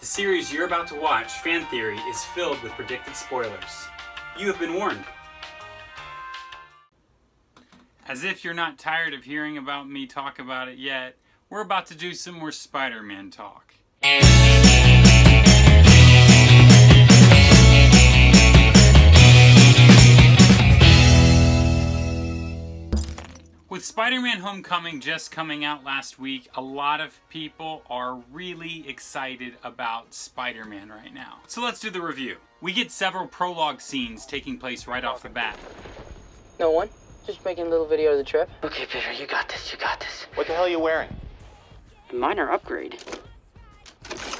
The series you're about to watch, Fan Theory, is filled with predicted spoilers. You have been warned. As if you're not tired of hearing about me talk about it yet, we're about to do some more Spider-Man talk. With Spider-Man Homecoming just coming out last week, a lot of people are really excited about Spider-Man right now. So let's do the review. We get several prologue scenes taking place right off the bat. No one? Just making a little video of the trip. Okay, Peter, you got this, you got this. What the hell are you wearing? A minor upgrade.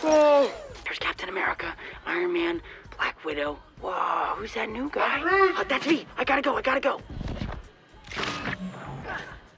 Oh. There's Captain America, Iron Man, Black Widow. Whoa, who's that new guy? That's me. I gotta go.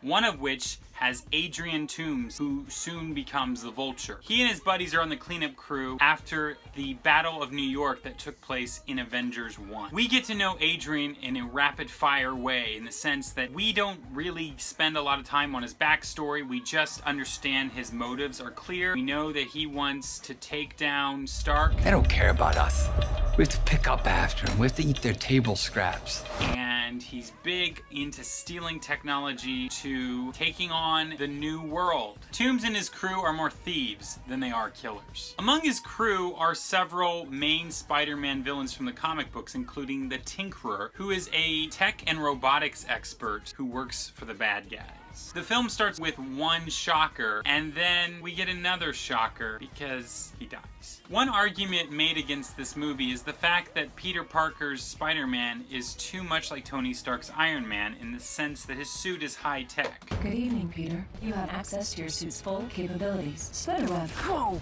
One of which has Adrian Toomes, who soon becomes the Vulture. He and his buddies are on the cleanup crew after the Battle of New York that took place in Avengers 1. We get to know Adrian in a rapid-fire way, in the sense that we don't really spend a lot of time on his backstory. We just understand his motives are clear. We know that he wants to take down Stark. They don't care about us. We have to pick up after them. We have to eat their table scraps. And he's big into stealing technology to taking on the new world. Toomes and his crew are more thieves than they are killers. Among his crew are several main Spider-Man villains from the comic books, including the Tinkerer, who is a tech and robotics expert who works for the bad guys. The film starts with one shocker, and then we get another shocker because he dies. One argument made against this movie is the fact that Peter Parker's Spider-Man is too much like Tony Stark's Iron Man in the sense that his suit is high-tech. Good evening, Peter. You have access to your suit's full capabilities. Spiderweb. Whoa!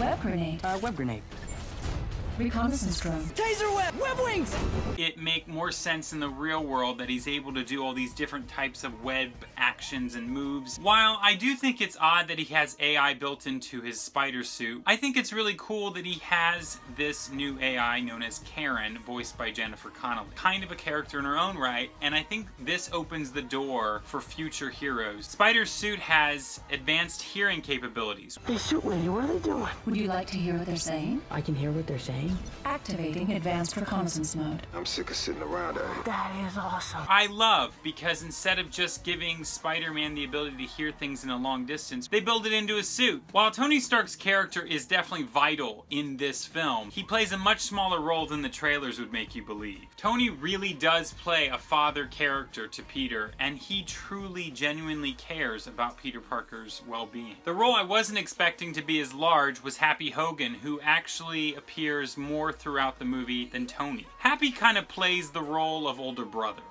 Web grenade. Web grenade. Reconnaissance drone. Taser web! Web wings! It make more sense in the real world that he's able to do all these different types of web actions and moves. While I do think it's odd that he has AI built into his spider suit, I think it's really cool that he has this new AI known as Karen, voiced by Jennifer Connelly. Kind of a character in her own right, and I think this opens the door for future heroes. Spider's suit has advanced hearing capabilities. Hey, suit lady, what are they doing? Would you like to hear what they're saying? I can hear what they're saying. Activating advanced reconnaissance mode. I'm sick of sitting around out here. That is awesome. I love, because instead of just giving Spider-Man the ability to hear things in a long distance, they build it into a suit. While Tony Stark's character is definitely vital in this film, he plays a much smaller role than the trailers would make you believe. Tony really does play a father character to Peter, and he truly, genuinely cares about Peter Parker's well-being. The role I wasn't expecting to be as large was Happy Hogan, who actually appears more throughout the movie than Tony. Happy kind of plays the role of older brother.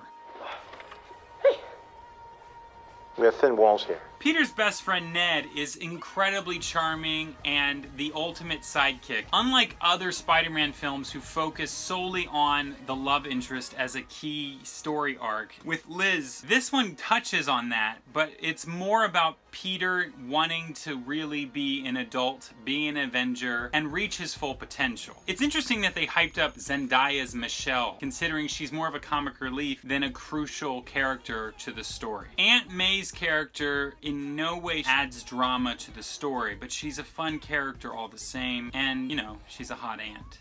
We have thin walls here. Peter's best friend Ned is incredibly charming and the ultimate sidekick. Unlike other Spider-Man films who focus solely on the love interest as a key story arc, with Liz, this one touches on that, but it's more about Peter wanting to really be an adult, be an Avenger, and reach his full potential. It's interesting that they hyped up Zendaya's Michelle, considering she's more of a comic relief than a crucial character to the story. Aunt May's character in no way adds drama to the story, but she's a fun character all the same, and, you know, she's a hot aunt.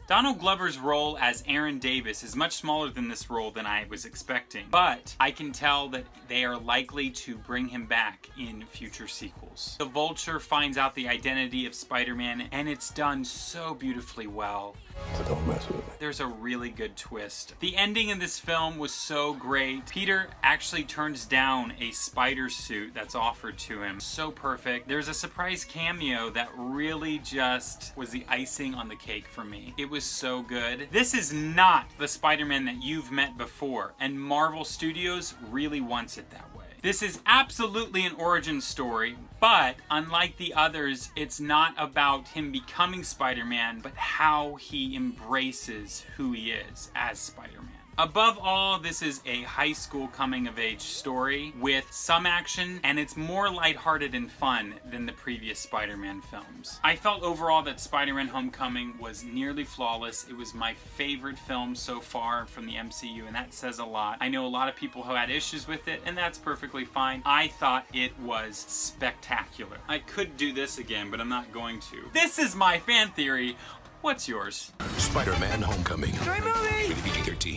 Donald Glover's role as Aaron Davis is much smaller than this role than I was expecting, but I can tell that they are likely to bring him back in future sequels. The Vulture finds out the identity of Spider-Man, and it's done so beautifully well. So don't mess with me. There's a really good twist. The ending of this film was so great. Peter actually turns down a spider suit that's offered to him. So perfect. There's a surprise cameo that really just was the icing on the cake for me. It was so good. This is not the Spider-Man that you've met before, and Marvel Studios really wants it that way. This is absolutely an origin story, but unlike the others, it's not about him becoming Spider-Man, but how he embraces who he is as Spider-Man. Above all, this is a high school coming-of-age story with some action, and it's more lighthearted and fun than the previous Spider-Man films. I felt overall that Spider-Man Homecoming was nearly flawless. It was my favorite film so far from the MCU, and that says a lot. I know a lot of people who had issues with it, and that's perfectly fine. I thought it was spectacular. I could do this again, but I'm not going to. This is my fan theory. What's yours? Spider-Man Homecoming. Great movie! PG-13.